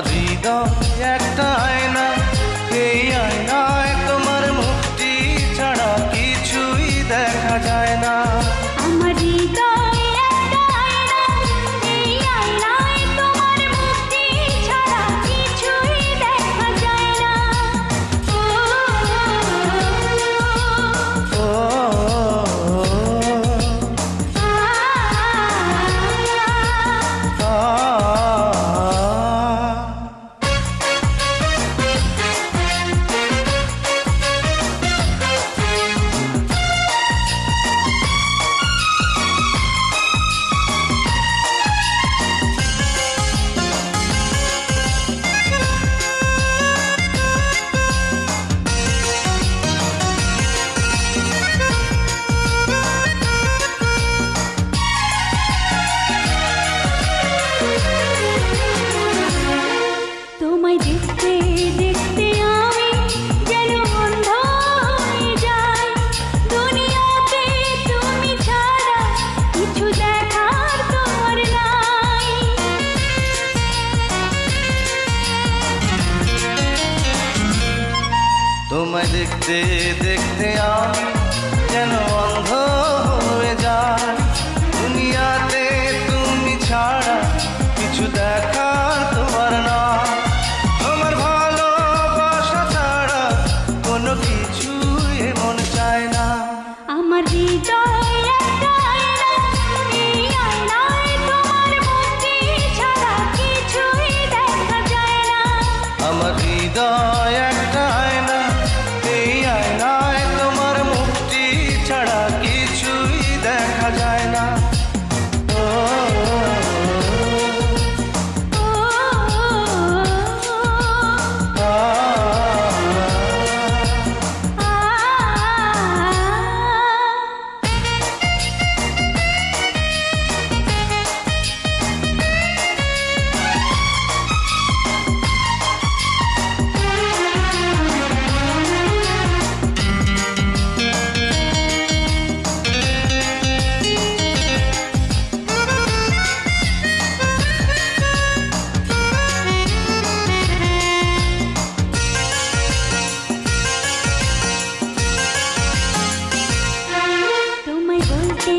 আমার হৃদয় একটা আয়না, এই আয়নায় তোমার মুক্তি ছাড়া কিছুই দেখা যায় না। আমার হৃদয় একটা আয়না, এই আয়নায় তোমার মুক্তি ছাড়া কিছুই দেখা যায় না। ও তোমায় দেখতে দেখতে আমি যেন অন্ধ হয়ে যাই, দুনিয়াতে তুমি ছাড়া কিছু দেখার তোমার নাই। তোমায় দেখতে দেখতে আমি যেন অন্ধ হয়ে যাই, দুনিয়াতে তুমি ছাড়া কিছু দেখার তোমার না। তোমার ভালোবাসা ছাড়া কোনো কিছু এমন চায় না। আমার হৃদয় একটা আয়না, এই আয়নায় তোমার মুক্তি ছাড়া কিছুই দেখা যায় না। আমার হৃদয় একটা আয়না, এই আয়নায় তোমার মুক্তি ছাড়া কিছুই দেখা যায় না। ও তোমায় বলতে